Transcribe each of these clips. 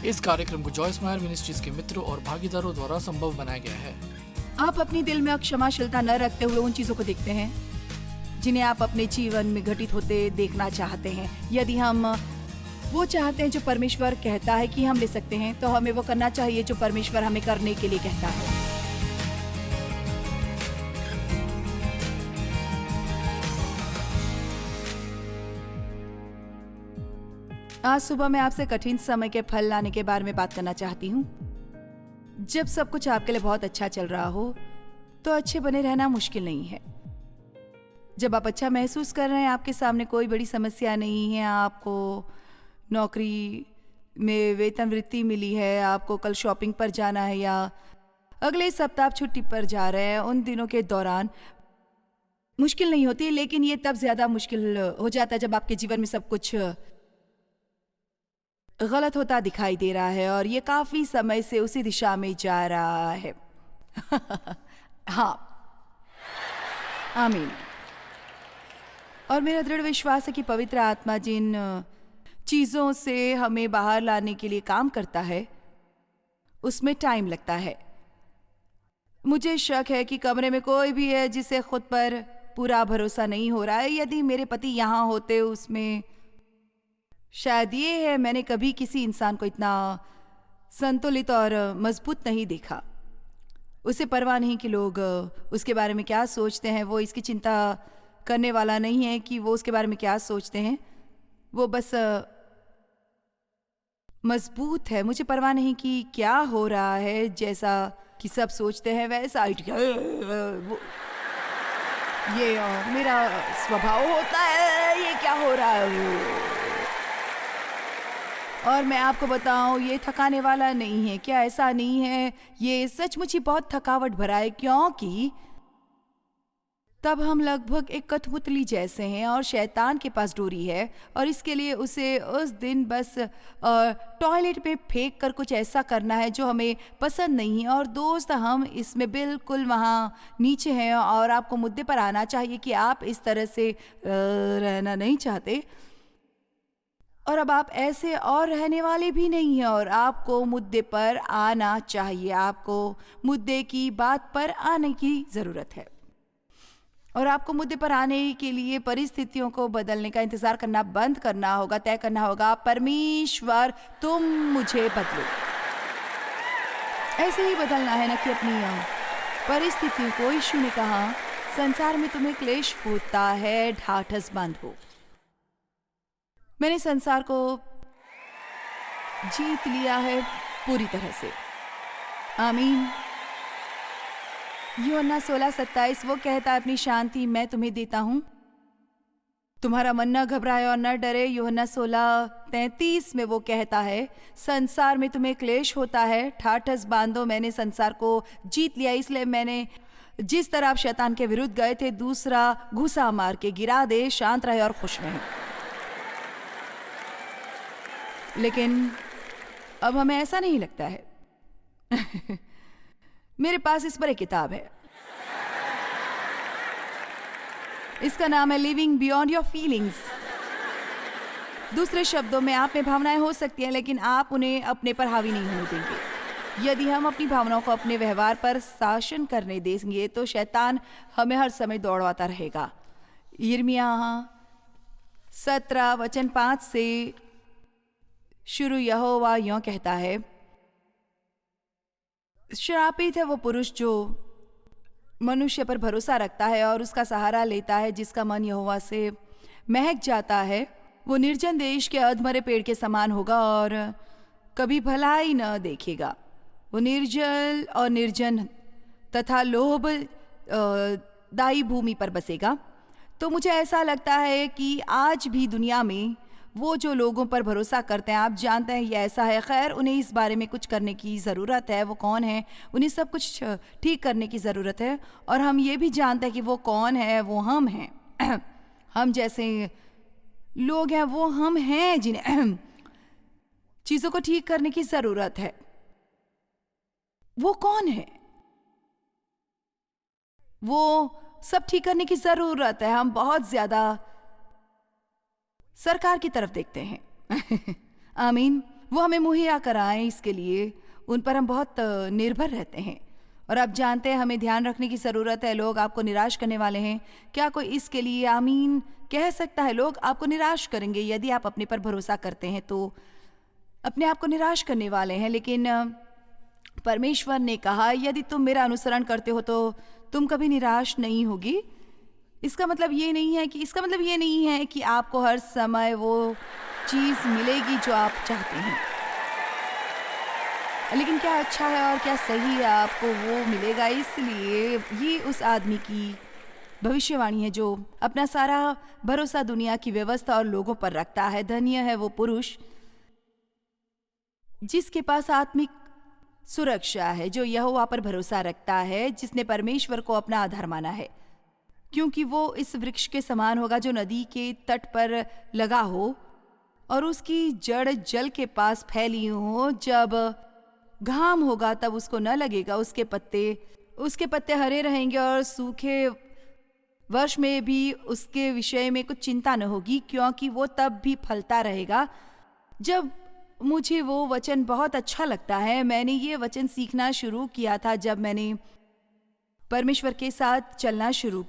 इस कार्यक्रम को जॉयस मायर मिनिस्ट्रीज के मित्रों और भागीदारों द्वारा संभव बनाया गया है। आप अपनी दिल में क्षमाशीलता न रखते हुए उन चीजों को देखते हैं जिन्हें आप अपने जीवन में घटित होते देखना चाहते हैं। यदि हम वो चाहते हैं जो परमेश्वर कहता है कि हम ले सकते हैं, तो हमें वो करना चाहिए जो परमेश्वर हमें करने के लिए कहता है। आज सुबह मैं आपसे कठिन समय के फल लाने के बारे में बात करना चाहती हूँ। जब सब कुछ आपके लिए बहुत अच्छा चल रहा हो तो अच्छे बने रहना मुश्किल नहीं है। जब आप अच्छा महसूस कर रहे हैं, आपके सामने कोई बड़ी समस्या नहीं है, आपको नौकरी में वेतन वृत्ति मिली है, आपको कल शॉपिंग पर जाना है या अगले सप्ताह आप छुट्टी पर जा रहे हैं, उन दिनों के दौरान मुश्किल नहीं होती। लेकिन ये तब ज्यादा मुश्किल हो जाता है जब आपके जीवन में सब कुछ गलत होता दिखाई दे रहा है और ये काफी समय से उसी दिशा में जा रहा है। हाँ, आमीन। और मेरा दृढ़ विश्वास है कि पवित्र आत्मा जिन चीजों से हमें बाहर लाने के लिए काम करता है उसमें टाइम लगता है। मुझे शक है कि कमरे में कोई भी है जिसे खुद पर पूरा भरोसा नहीं हो रहा है। यदि मेरे पति यहाँ होते, उसमें शायद ये है, मैंने कभी किसी इंसान को इतना संतुलित और मजबूत नहीं देखा। उसे परवाह नहीं कि लोग उसके बारे में क्या सोचते हैं। वो इसकी चिंता करने वाला नहीं है कि वो उसके बारे में क्या सोचते हैं। वो बस मजबूत है। मुझे परवाह नहीं कि क्या हो रहा है, जैसा कि सब सोचते हैं वैसा ये मेरा स्वभाव होता है। ये क्या हो रहा है? और मैं आपको बताऊं, ये थकाने वाला नहीं है। क्या ऐसा नहीं है? ये सचमुच ही बहुत थकावट भरा है, क्योंकि तब हम लगभग एक कठपुतली जैसे हैं और शैतान के पास डोरी है और इसके लिए उसे उस दिन बस टॉयलेट पे फेंक कर कुछ ऐसा करना है जो हमें पसंद नहीं है। और दोस्त, हम इसमें बिल्कुल वहाँ नीचे हैं और आपको मुद्दे पर आना चाहिए कि आप इस तरह से रहना नहीं चाहते और अब आप ऐसे और रहने वाले भी नहीं हैं और आपको मुद्दे पर आना चाहिए। आपको मुद्दे की बात पर आने की ज़रूरत है और आपको मुद्दे पर आने के लिए परिस्थितियों को बदलने का इंतज़ार करना बंद करना होगा। तय करना होगा, परमेश्वर तुम मुझे बदलो। ऐसे ही बदलना है, न कि अपनी परिस्थितियों को। यीशु ने कहा, संसार में तुम्हें क्लेश होता है, ढाढ़स बांधो। मैंने संसार को जीत लिया है पूरी तरह से। आमीन। यूहन्ना 16:27 वो कहता है, अपनी शांति मैं तुम्हें देता हूँ, तुम्हारा मन न घबराए और न डरे। यूहन्ना 16:33 में वो कहता है, संसार में तुम्हें क्लेश होता है, ठाठस बांधो, मैंने संसार को जीत लिया। इसलिए मैंने जिस तरह आप शैतान के विरुद्ध गए थे, दूसरा घुसा मार के गिरा दे, शांत रहे और खुश रहे। लेकिन अब हमें ऐसा नहीं लगता है। मेरे पास इस पर एक किताब है, इसका नाम है लिविंग बियॉन्ड योर फीलिंग्स। दूसरे शब्दों में, आप में भावनाएं हो सकती हैं लेकिन आप उन्हें अपने पर हावी नहीं होने देंगे। यदि हम अपनी भावनाओं को अपने व्यवहार पर शासन करने देंगे तो शैतान हमें हर समय दौड़वाता रहेगा। यिर्मयाह 17:5 से शुरू यहोवा यूं कहता है, श्रापित है वो पुरुष जो मनुष्य पर भरोसा रखता है और उसका सहारा लेता है, जिसका मन यहोवा से महक जाता है। वो निर्जन देश के अधमरे पेड़ के समान होगा और कभी भलाई न देखेगा। वो निर्जल और निर्जन तथा लोभ दाई भूमि पर बसेगा। तो मुझे ऐसा लगता है कि आज भी दुनिया में वो जो लोगों पर भरोसा करते हैं, आप जानते हैं ये ऐसा है। खैर, उन्हें इस बारे में कुछ करने की ज़रूरत है। वो कौन है, उन्हें सब कुछ ठीक करने की ज़रूरत है। और हम ये भी जानते हैं कि वो कौन है, वो हम हैं। हम जैसे लोग हैं, वो हम हैं जिन्हें चीज़ों को ठीक करने की ज़रूरत है। वो कौन है? वो सब ठीक करने की ज़रूरत है। हम बहुत ज़्यादा सरकार की तरफ देखते हैं। आमीन। वो हमें मुहैया कराएं, इसके लिए उन पर हम बहुत निर्भर रहते हैं। और आप जानते हैं, हमें ध्यान रखने की ज़रूरत है। लोग आपको निराश करने वाले हैं। क्या कोई इसके लिए आमीन कह सकता है? लोग आपको निराश करेंगे यदि आप अपने पर भरोसा करते हैं, तो अपने आप को निराश करने वाले हैं। लेकिन परमेश्वर ने कहा, यदि तुम मेरा अनुसरण करते हो तो तुम कभी निराश नहीं होगी। इसका मतलब ये नहीं है कि आपको हर समय वो चीज़ मिलेगी जो आप चाहते हैं, लेकिन क्या अच्छा है और क्या सही है, आपको वो मिलेगा। इसलिए ये उस आदमी की भविष्यवाणी है जो अपना सारा भरोसा दुनिया की व्यवस्था और लोगों पर रखता है। धन्य है वो पुरुष जिसके पास आत्मिक सुरक्षा है, जो यहोवा पर भरोसा रखता है, जिसने परमेश्वर को अपना आधार माना है, क्योंकि वो इस वृक्ष के समान होगा जो नदी के तट पर लगा हो और उसकी जड़ जल के पास फैली हो। जब घाम होगा तब उसको न लगेगा, उसके पत्ते हरे रहेंगे और सूखे वर्ष में भी उसके विषय में कुछ चिंता न होगी, क्योंकि वो तब भी फलता रहेगा। जब मुझे वो वचन बहुत अच्छा लगता है। मैंने ये वचन सीखना शुरू किया था जब मैंने परमेश्वर के साथ चलना शुरू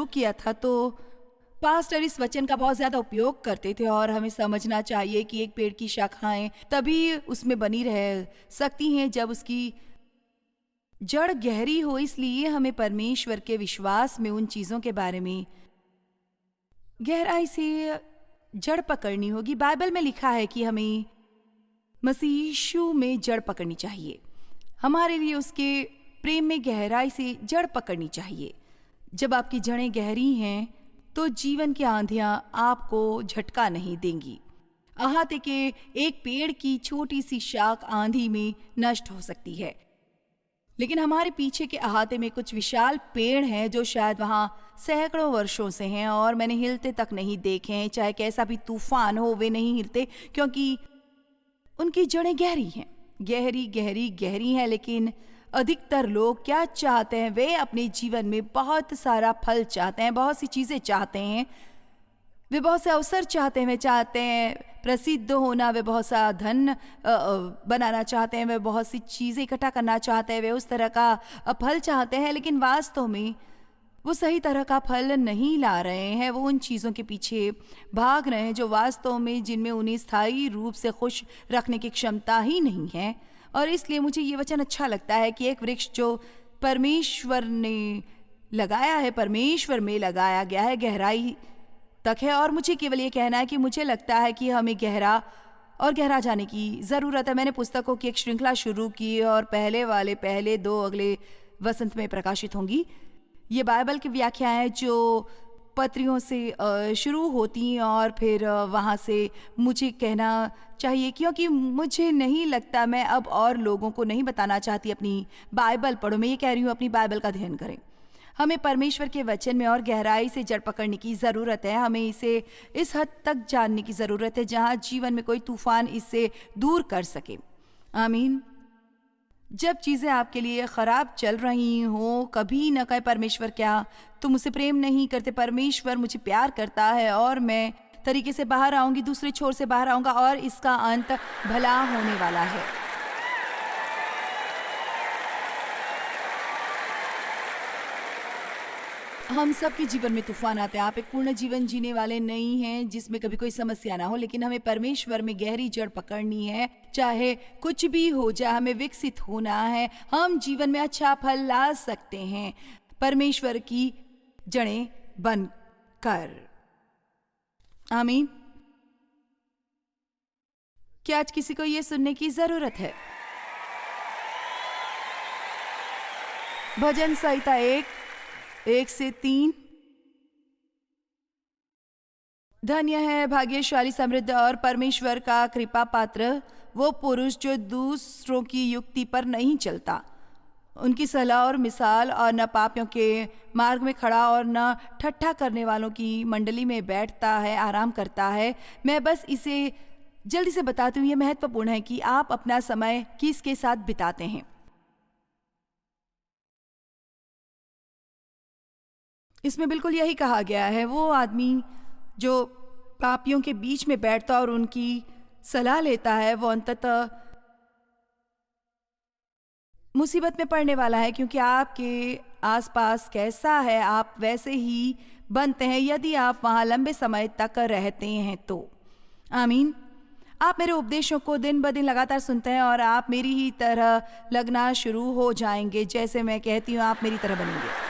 किया था तो पास्टर इस वचन का बहुत ज़्यादा उपयोग करते थे। और हमें समझना चाहिए कि एक पेड़ की शाखाएं तभी उसमें बनी रह सकती हैं जब उसकी जड़ गहरी हो। इसलिए हमें परमेश्वर के विश्वास में उन चीज़ों के बारे में गहराई से जड़ पकड़नी होगी। बाइबल में लिखा है कि हमें मसीह यीशु में जड़ पकड़नी चाहिए। हमारे लिए उसके प्रेम में गहराई से जड़ पकड़नी चाहिए। जब आपकी जड़ें गहरी हैं तो जीवन की आंधियां आपको झटका नहीं देंगी। अहाते के एक पेड़ की छोटी सी शाख आंधी में नष्ट हो सकती है, लेकिन हमारे पीछे के अहाते में कुछ विशाल पेड़ हैं जो शायद वहां सैकड़ों वर्षों से हैं और मैंने हिलते तक नहीं देखे हैं। चाहे कैसा भी तूफान हो, वे नहीं हिलते क्योंकि उनकी जड़ें गहरी हैं। लेकिन अधिकतर लोग क्या चाहते हैं? वे अपने जीवन में बहुत सारा फल चाहते हैं, बहुत सी चीज़ें चाहते हैं, वे बहुत से अवसर चाहते हैं, वे चाहते हैं प्रसिद्ध होना, वे बहुत सा धन बनाना चाहते हैं, वे बहुत सी चीज़ें इकट्ठा करना चाहते हैं, वे उस तरह का फल चाहते हैं, लेकिन वास्तव में वो सही तरह का फल नहीं ला रहे हैं। वो उन चीज़ों के पीछे भाग रहे हैं जो वास्तव में जिनमें उन्हें स्थायी रूप से खुश रखने की क्षमता ही नहीं है। और इसलिए मुझे ये वचन अच्छा लगता है कि एक वृक्ष जो परमेश्वर ने लगाया है, परमेश्वर में लगाया गया है, गहराई तक है। और मुझे केवल ये कहना है कि मुझे लगता है कि हमें गहरा जाने की ज़रूरत है। मैंने पुस्तकों की एक श्रृंखला शुरू की और पहले 2 अगले वसंत में प्रकाशित होंगी। ये बाइबल की व्याख्या है जो पत्रियों से शुरू होती और फिर वहाँ से मुझे कहना चाहिए, क्योंकि मुझे नहीं लगता, मैं अब और लोगों को नहीं बताना चाहती अपनी बाइबल पढ़ो। मैं ये कह रही हूँ अपनी बाइबल का अध्ययन करें। हमें परमेश्वर के वचन में और गहराई से जड़ पकड़ने की ज़रूरत है। हमें इसे इस हद तक जानने की ज़रूरत है जहाँ जीवन में कोई तूफान इससे दूर कर सके। आमीन। जब चीज़ें आपके लिए ख़राब चल रही हों, कभी न कहे परमेश्वर क्या तुम मुझसे प्रेम नहीं करते? परमेश्वर मुझे प्यार करता है और मैं तरीके से बाहर आऊँगी, दूसरे छोर से बाहर आऊँगा और इसका अंत भला होने वाला है। हम सबके जीवन में तूफान आते हैं। आप एक पूर्ण जीवन जीने वाले नहीं हैं जिसमें कभी कोई समस्या ना हो, लेकिन हमें परमेश्वर में गहरी जड़ पकड़नी है। चाहे कुछ भी हो जाए, हमें विकसित होना है। हम जीवन में अच्छा फल ला सकते हैं परमेश्वर की जड़ें बनकर। आमीन। क्या आज किसी को ये सुनने की जरूरत है? भजन संहिता 1 से 3। धन्य है, भाग्यशाली, समृद्ध और परमेश्वर का कृपा पात्र वो पुरुष जो दूसरों की युक्ति पर नहीं चलता, उनकी सलाह और मिसाल, और न पापियों के मार्ग में खड़ा और न ठट्ठा करने वालों की मंडली में बैठता है, आराम करता है। मैं बस इसे जल्दी से बताती हूँ। यह महत्वपूर्ण है कि आप अपना समय किसके साथ बिताते हैं। इसमें बिल्कुल यही कहा गया है। वो आदमी जो पापियों के बीच में बैठता और उनकी सलाह लेता है, वो अंततः मुसीबत में पड़ने वाला है, क्योंकि आपके आसपास कैसा है आप वैसे ही बनते हैं यदि आप वहां लंबे समय तक रहते हैं तो। आमीन। आप मेरे उपदेशों को दिन ब दिन लगातार सुनते हैं और आप मेरी ही तरह लगना शुरू हो जाएंगे। जैसे मैं कहती हूँ आप मेरी तरह बनेंगे।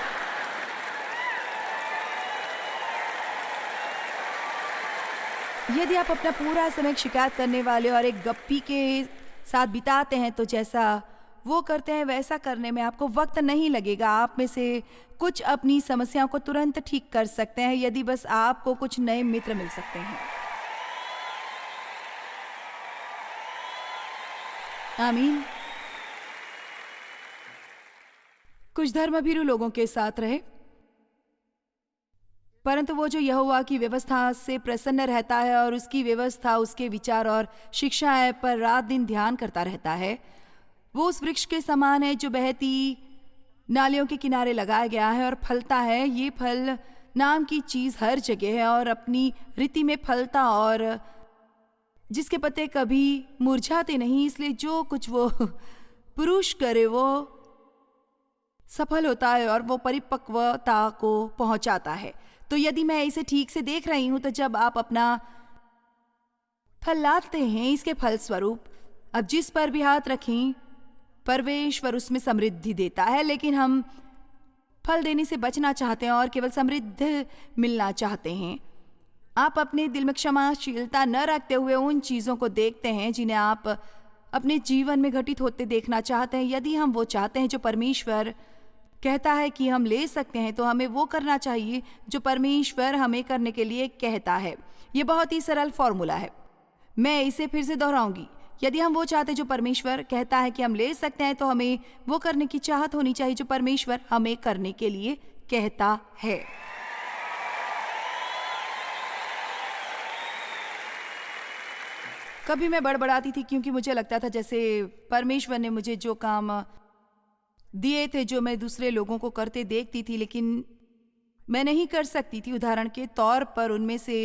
यदि आप अपना पूरा समय एक शिकायत करने वाले और एक गप्पी के साथ बिताते हैं तो जैसा वो करते हैं वैसा करने में आपको वक्त नहीं लगेगा। आप में से कुछ अपनी समस्याओं को तुरंत ठीक कर सकते हैं यदि बस आपको कुछ नए मित्र मिल सकते हैं। आमीन। कुछ धर्मभीरू लोगों के साथ रहे, परंतु वो जो यहोवा की व्यवस्था से प्रसन्न रहता है और उसकी व्यवस्था, उसके विचार और शिक्षाएं पर रात दिन ध्यान करता रहता है, वो उस वृक्ष के समान है जो बहती नालियों के किनारे लगाया गया है और फलता है। ये फल नाम की चीज हर जगह है और अपनी रीति में फलता और जिसके पत्ते कभी मुरझाते नहीं, इसलिए जो कुछ वो पुरुष करे वो सफल होता है और वो परिपक्वता को पहुंचाता है। तो यदि मैं इसे ठीक से देख रही हूं तो जब आप अपना फल लाते हैं इसके फल स्वरूप, अब जिस पर भी हाथ रखें परमेश्वर उसमें समृद्धि देता है, लेकिन हम फल देने से बचना चाहते हैं और केवल समृद्ध मिलना चाहते हैं। आप अपने दिल में क्षमाशीलता न रखते हुए उन चीज़ों को देखते हैं जिन्हें आप अपने जीवन में घटित होते देखना चाहते हैं। यदि हम वो चाहते हैं जो परमेश्वर कहता है कि हम ले सकते हैं, तो हमें वो करना चाहिए जो परमेश्वर हमें करने के लिए कहता है। ये बहुत ही सरल फॉर्मूला है, मैं इसे फिर से दोहराऊंगी। यदि हम वो चाहते जो परमेश्वर कहता है कि हम ले सकते हैं, तो हमें वो करने की चाहत होनी चाहिए जो परमेश्वर हमें करने के लिए कहता है। कभी मैं बड़बड़ाती थी क्योंकि मुझे लगता था जैसे परमेश्वर ने मुझे जो काम दिए थे जो मैं दूसरे लोगों को करते देखती थी लेकिन मैं नहीं कर सकती थी। उदाहरण के तौर पर उनमें से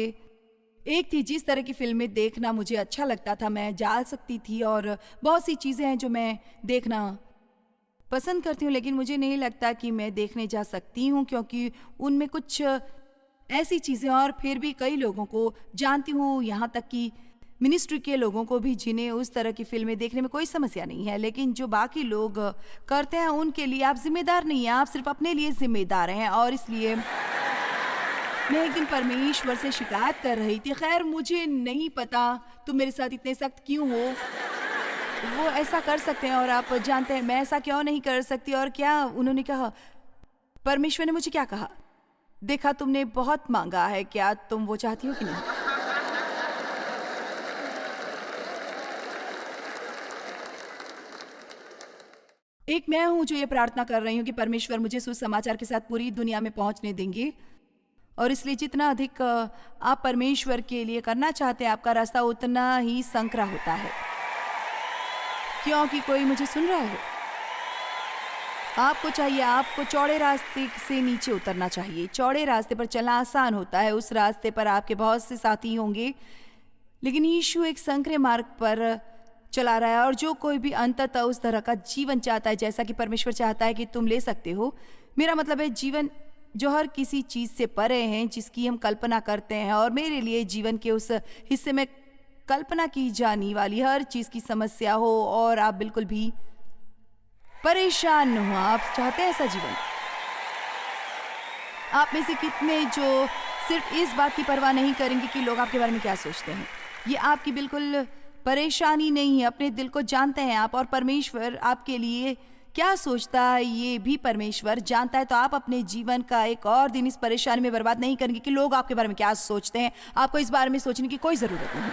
एक थी जिस तरह की फिल्में देखना मुझे अच्छा लगता था, मैं जा सकती थी और बहुत सी चीज़ें हैं जो मैं देखना पसंद करती हूँ, लेकिन मुझे नहीं लगता कि मैं देखने जा सकती हूँ क्योंकि उनमें कुछ ऐसी चीज़ें, और फिर भी कई लोगों को जानती हूँ, यहाँ तक कि मिनिस्ट्री के लोगों को भी, जिन्हें उस तरह की फिल्में देखने में कोई समस्या नहीं है, लेकिन जो बाकी लोग करते हैं उनके लिए आप जिम्मेदार नहीं हैं, आप सिर्फ अपने लिए जिम्मेदार हैं। और इसलिए मैं एक दिन परमेश्वर से शिकायत कर रही थी, खैर मुझे नहीं पता तुम मेरे साथ इतने सख्त क्यों हो, वो ऐसा कर सकते हैं और आप जानते हैं मैं ऐसा क्यों नहीं कर सकती। और क्या उन्होंने कहा, परमेश्वर ने मुझे क्या कहा, देखा तुमने बहुत मांगा है, क्या तुम वो चाहती हो कि नहीं। एक मैं हूं जो ये प्रार्थना कर रही हूं कि परमेश्वर मुझे सुसमाचार के साथ पूरी दुनिया में पहुंचने देंगे, और इसलिए जितना अधिक आप परमेश्वर के लिए करना चाहते हैं आपका रास्ता उतना ही संकरा होता है, क्योंकि कोई मुझे सुन रहा है। आपको चाहिए, आपको चौड़े रास्ते से नीचे उतरना चाहिए। चौड़े रास्ते पर चलना आसान होता है, उस रास्ते पर आपके बहुत से साथी होंगे, लेकिन यीशु एक संकरे मार्ग पर चला रहा है, और जो कोई भी अंततः उस तरह का जीवन चाहता है जैसा कि परमेश्वर चाहता है कि तुम ले सकते हो, मेरा मतलब है जीवन जो हर किसी चीज़ से परे हैं जिसकी हम कल्पना करते हैं। और मेरे लिए जीवन के उस हिस्से में कल्पना की जाने वाली हर चीज़ की समस्या हो और आप बिल्कुल भी परेशान न हो। आप चाहते हैं ऐसा जीवन? आप में से कितने जो सिर्फ इस बात की परवाह नहीं करेंगे कि लोग आपके बारे में क्या सोचते हैं, ये आपकी बिल्कुल परेशानी नहीं है। अपने दिल को जानते हैं आप, और परमेश्वर आपके लिए क्या सोचता है ये भी परमेश्वर जानता है। तो आप अपने जीवन का एक और दिन इस परेशानी में बर्बाद नहीं करेंगे कि लोग आपके बारे में क्या सोचते हैं। आपको इस बारे में सोचने की कोई ज़रूरत नहीं।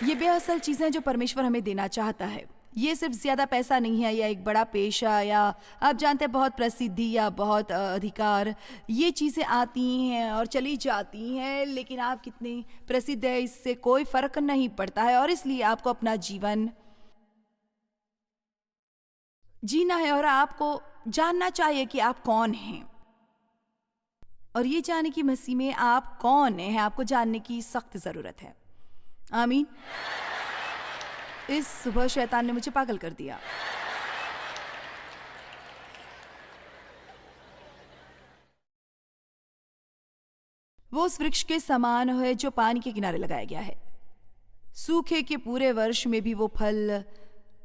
ये बेअसल चीज़ें जो परमेश्वर हमें देना चाहता है, ये सिर्फ ज़्यादा पैसा नहीं है या एक बड़ा पेशा या आप जानते हैं बहुत प्रसिद्धि या बहुत अधिकार। ये चीज़ें आती हैं और चली जाती हैं, लेकिन आप कितने प्रसिद्ध है इससे कोई फर्क नहीं पड़ता है। और इसलिए आपको अपना जीवन जीना है और आपको जानना चाहिए कि आप कौन हैं। और ये जानने की मसीह में आप कौन हैं आपको जानने की सख्त जरूरत है। आमीन। इस सुबह शैतान ने मुझे पागल कर दिया। वो उस वृक्ष के समान है जो पानी के किनारे लगाया गया है। सूखे के पूरे वर्ष में भी वो फल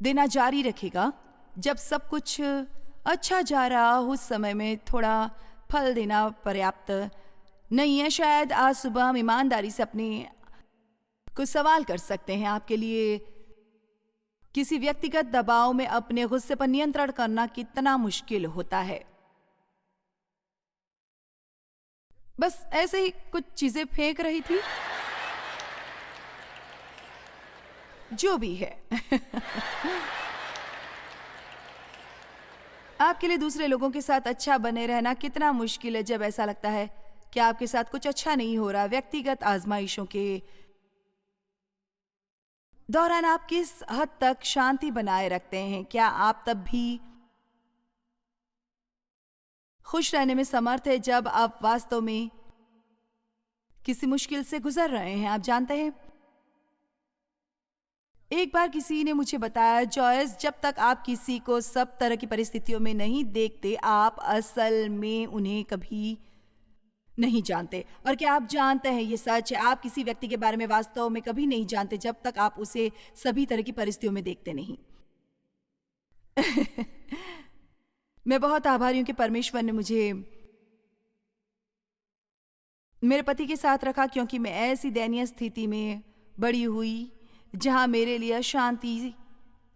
देना जारी रखेगा। जब सब कुछ अच्छा जा रहा हो उस समय में थोड़ा फल देना पर्याप्त नहीं है। शायद आज सुबह हम ईमानदारी से अपने कुछ सवाल कर सकते हैं। आपके लिए किसी व्यक्तिगत दबाव में अपने गुस्से पर नियंत्रण करना कितना मुश्किल होता है। बस ऐसे ही कुछ चीजें फेंक रही थी, जो भी है। आपके लिए दूसरे लोगों के साथ अच्छा बने रहना कितना मुश्किल है जब ऐसा लगता है कि आपके साथ कुछ अच्छा नहीं हो रहा। व्यक्तिगत आजमाइशों के दौरान आप किस हद तक शांति बनाए रखते हैं? क्या आप तब भी खुश रहने में समर्थ है जब आप वास्तव में किसी मुश्किल से गुजर रहे हैं? आप जानते हैं, एक बार किसी ने मुझे बताया, जॉयस, जब तक आप किसी को सब तरह की परिस्थितियों में नहीं देखते, आप असल में उन्हें कभी नहीं जानते। और क्या आप जानते हैं, ये सच है, आप किसी व्यक्ति के बारे में वास्तव में कभी नहीं जानते जब तक आप उसे सभी तरह की परिस्थितियों में देखते नहीं। मैं बहुत आभारी हूं कि परमेश्वर ने मुझे मेरे पति के साथ रखा, क्योंकि मैं ऐसी दयनीय स्थिति में बड़ी हुई जहां मेरे लिए अशांति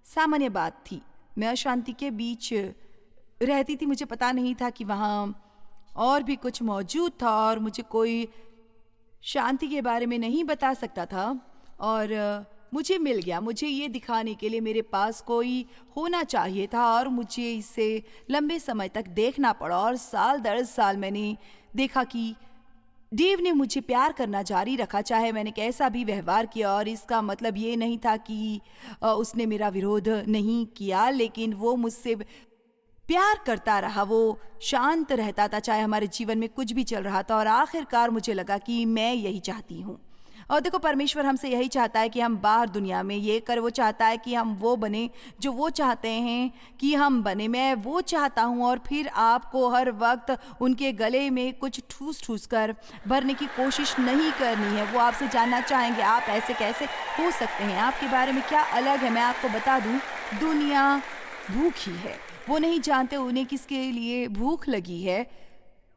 सामान्य बात थी। मैं अशांति के बीच रहती थी। मुझे पता नहीं था कि वहां और भी कुछ मौजूद था और मुझे कोई शांति के बारे में नहीं बता सकता था। और मुझे मिल गया। मुझे ये दिखाने के लिए मेरे पास कोई होना चाहिए था और मुझे इसे लंबे समय तक देखना पड़ा। और साल दर साल मैंने देखा कि डेव ने मुझे प्यार करना जारी रखा, चाहे मैंने कैसा भी व्यवहार किया। और इसका मतलब ये नहीं था कि उसने मेरा विरोध नहीं किया, लेकिन वो मुझसे प्यार करता रहा। वो शांत रहता था चाहे हमारे जीवन में कुछ भी चल रहा था। और आखिरकार मुझे लगा कि मैं यही चाहती हूँ। और देखो, परमेश्वर हमसे यही चाहता है कि हम बाहर दुनिया में ये कर, वो चाहता है कि हम वो बने जो वो चाहते हैं कि हम बने। मैं वो चाहता हूँ। और फिर आपको हर वक्त उनके गले में कुछ ठूस ठूस कर भरने की कोशिश नहीं करनी है। वो आपसे जानना चाहेंगे आप ऐसे कैसे हो सकते हैं, आपके बारे में क्या अलग है। मैं आपको बता दूँ, दुनिया भूखी है। वो नहीं जानते उन्हें किसके लिए भूख लगी है।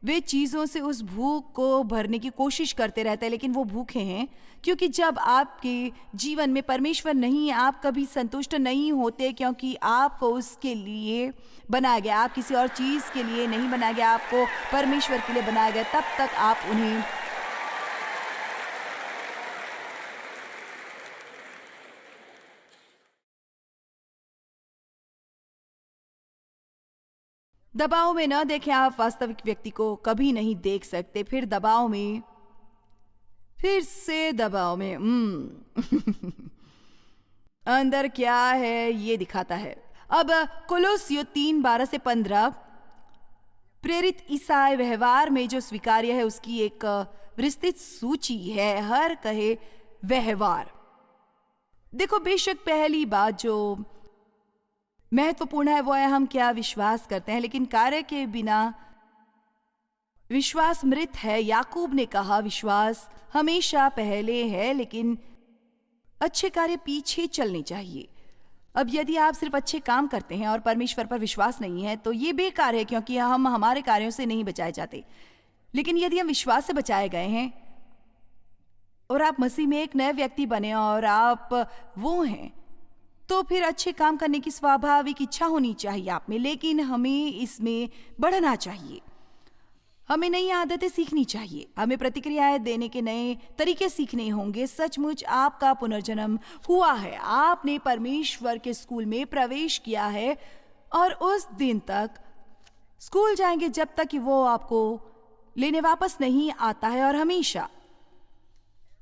वे चीज़ों से उस भूख को भरने की कोशिश करते रहते हैं, लेकिन वो भूखे हैं क्योंकि जब आपके जीवन में परमेश्वर नहीं है, आप कभी संतुष्ट नहीं होते, क्योंकि आपको उसके लिए बनाया गया। आप किसी और चीज़ के लिए नहीं बनाया गया, आपको परमेश्वर के लिए बनाया गया। तब तक आप उन्हें दबाव में न देखें। आप वास्तविक व्यक्ति को कभी नहीं देख सकते। फिर दबाव में, फिर से दबाव में अंदर क्या है ये दिखाता है। अब कोलोसियों 3:12-15 प्रेरित ईसाई व्यवहार में जो स्वीकार्य है उसकी एक विस्तृत सूची है। हर कहे व्यवहार। देखो, बेशक पहली बात जो महत्वपूर्ण है वो है हम क्या विश्वास करते हैं, लेकिन कार्य के बिना विश्वास मृत है। याकूब ने कहा, विश्वास हमेशा पहले है, लेकिन अच्छे कार्य पीछे चलने चाहिए। अब यदि आप सिर्फ अच्छे काम करते हैं और परमेश्वर पर विश्वास नहीं है तो ये बेकार है, क्योंकि हम हमारे कार्यों से नहीं बचाए जाते। लेकिन यदि हम विश्वास से बचाए गए हैं और आप मसीह में एक नए व्यक्ति बने और आप वो हैं, तो फिर अच्छे काम करने की स्वाभाविक इच्छा होनी चाहिए आप में। लेकिन हमें इसमें बढ़ना चाहिए। हमें नई आदतें सीखनी चाहिए। हमें प्रतिक्रियाएं देने के नए तरीके सीखने होंगे। सचमुच आपका पुनर्जन्म हुआ है, आपने परमेश्वर के स्कूल में प्रवेश किया है और उस दिन तक स्कूल जाएंगे जब तक कि वो आपको लेने वापस नहीं आता है। और हमेशा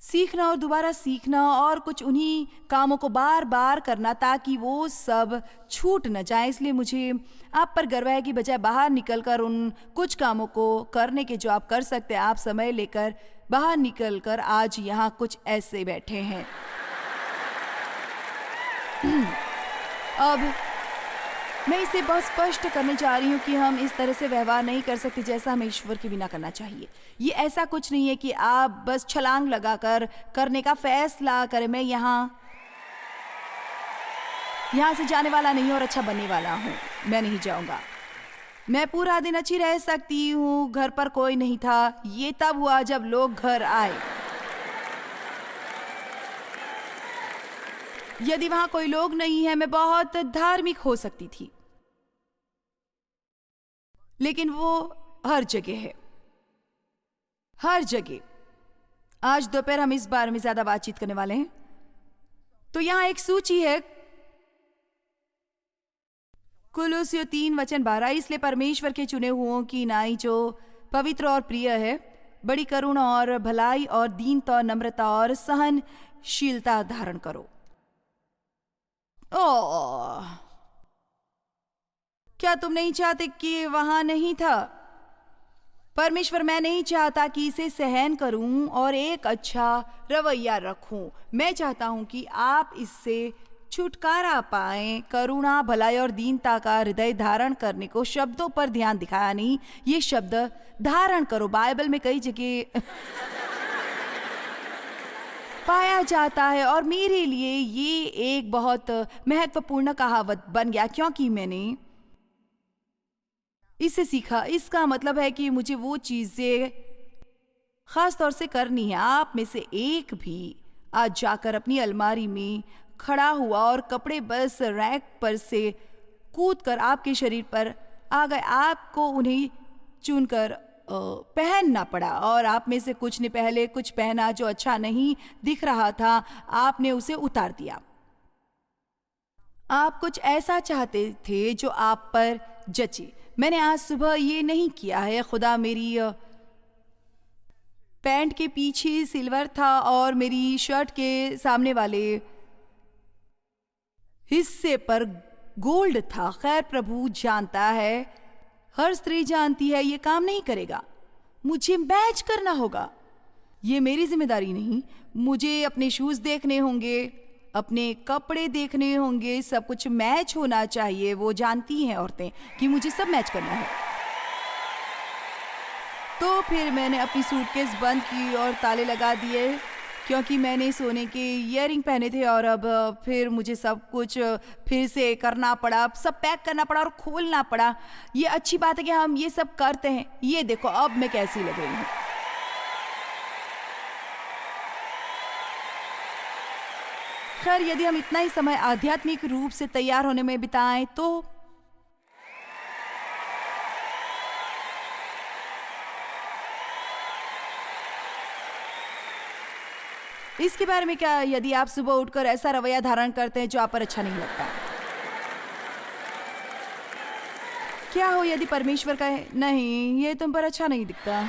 सीखना और दोबारा सीखना और कुछ उन्हीं कामों को बार बार करना ताकि वो सब छूट न जाए। इसलिए मुझे आप पर गर्व है कि बजाय बाहर निकलकर उन कुछ कामों को करने के जो आप कर सकते हैं, आप समय लेकर बाहर निकलकर आज यहाँ कुछ ऐसे बैठे हैं। अब मैं इसे बहुत स्पष्ट करने जा रही हूँ कि हम इस तरह से व्यवहार नहीं कर सकते जैसा हमें ईश्वर के बिना करना चाहिए। ये ऐसा कुछ नहीं है कि आप बस छलांग लगाकर करने का फैसला करें। मैं यहाँ से जाने वाला नहीं और अच्छा बनने वाला हूँ, मैं नहीं जाऊँगा। मैं पूरा दिन अच्छी रह सकती हूँ, घर पर कोई नहीं था। ये तब हुआ जब लोग घर आए। यदि वहां कोई लोग नहीं है, मैं बहुत धार्मिक हो सकती थी, लेकिन वो हर जगह है, हर जगह। आज दोपहर हम इस बारे में ज्यादा बातचीत करने वाले हैं। तो यहां एक सूची है, कुलुस्सियों 3:12। इसलिए परमेश्वर के चुने हुओं की नाई जो पवित्र और प्रिय है, बड़ी करुणा और भलाई और दीनता और नम्रता और सहनशीलता धारण करो। ओह, क्या तुम नहीं चाहते कि वहां नहीं था? परमेश्वर, मैं नहीं चाहता कि इसे सहन करूं और एक अच्छा रवैया रखूं। मैं चाहता हूं कि आप इससे छुटकारा पाएं। करुणा, भलाई और दीनता का हृदय धारण करने को शब्दों पर ध्यान दिखाया नहीं, ये शब्द धारण करो बाइबल में कई जगह पाया जाता है। और मेरे लिए ये एक बहुत महत्वपूर्ण कहावत बन गया क्योंकि मैंने इसे सीखा। इसका मतलब है कि मुझे वो चीजें खास तौर से करनी है। आप में से एक भी आज जाकर अपनी अलमारी में खड़ा हुआ और कपड़े बस रैक पर से कूदकर आपके शरीर पर आ गए, आपको उन्हें चुनकर पहनना पड़ा। और आप में से कुछ ने पहले कुछ पहना जो अच्छा नहीं दिख रहा था, आपने उसे उतार दिया। आप कुछ ऐसा चाहते थे जो आप पर जचे। मैंने आज सुबह ये नहीं किया है। खुदा मेरी पैंट के पीछे सिल्वर था और मेरी शर्ट के सामने वाले हिस्से पर गोल्ड था। खैर, प्रभु जानता है, हर स्त्री जानती है ये काम नहीं करेगा। मुझे मैच करना होगा। ये मेरी जिम्मेदारी नहीं। मुझे अपने शूज देखने होंगे, अपने कपड़े देखने होंगे, सब कुछ मैच होना चाहिए। वो जानती हैं औरतें कि मुझे सब मैच करना है। तो फिर मैंने अपनी सूटकेस बंद की और ताले लगा दिए क्योंकि मैंने सोने के ईयरिंग पहने थे। और अब फिर मुझे सब कुछ फिर से करना पड़ा, सब पैक करना पड़ा और खोलना पड़ा। ये अच्छी बात है कि हम ये सब करते हैं। ये देखो अब मैं कैसी लग रही हूँ। खैर, यदि हम इतना ही समय आध्यात्मिक रूप से तैयार होने में बिताएं तो इसके बारे में क्या यदि आप सुबह उठकर ऐसा रवैया धारण करते हैं जो आप पर अच्छा नहीं लगता? क्या हो यदि परमेश्वर कहे, नहीं ये तुम पर अच्छा नहीं दिखता,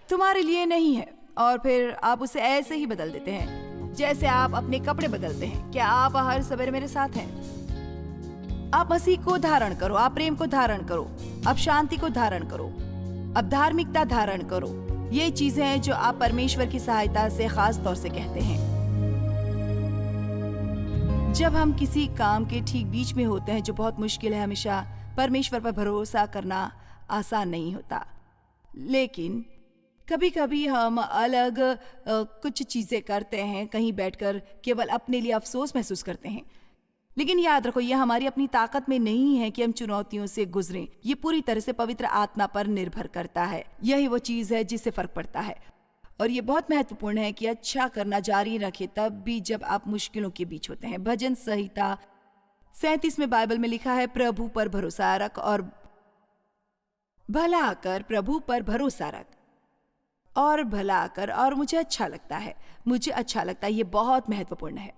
तुम्हारे लिए नहीं है, और फिर आप उसे ऐसे ही बदल देते हैं जैसे आप अपने कपड़े बदलते हैं? क्या आप हर सवेरे मेरे साथ हैं? आप मसीह को धारण करो, आप प्रेम को धारण करो, आप शांति को धारण करो, आप धार्मिकता धारण करो। ये चीजें हैं जो आप परमेश्वर की सहायता से खास तौर से कहते हैं। जब हम किसी काम के ठीक बीच में होते हैं जो बहुत मुश्किल है, हमेशा परमेश्वर पर भरोसा करना आसान नहीं होता। लेकिन कभी कभी हम अलग कुछ चीजें करते हैं, कहीं बैठकर केवल अपने लिए अफसोस महसूस करते हैं। लेकिन याद रखो, यह हमारी अपनी ताकत में नहीं है कि हम चुनौतियों से गुजरें। ये पूरी तरह से पवित्र आत्मा पर निर्भर करता है। यही वो चीज है जिससे फर्क पड़ता है। और ये बहुत महत्वपूर्ण है कि अच्छा करना जारी रखें तब भी जब आप मुश्किलों के बीच होते हैं। भजन संहिता 37 में बाइबल में लिखा है, प्रभु पर भरोसा रख और भला कर, प्रभु पर भरोसा रख और भला कर। और मुझे अच्छा लगता है, मुझे अच्छा लगता है, ये बहुत महत्वपूर्ण है।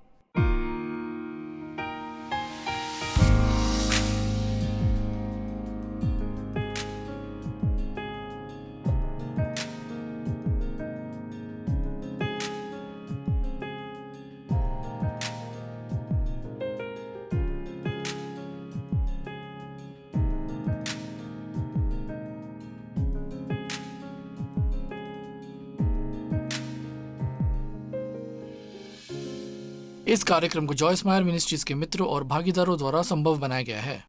इस कार्यक्रम को जॉयस मायर मिनिस्ट्रीज के मित्रों और भागीदारों द्वारा संभव बनाया गया है।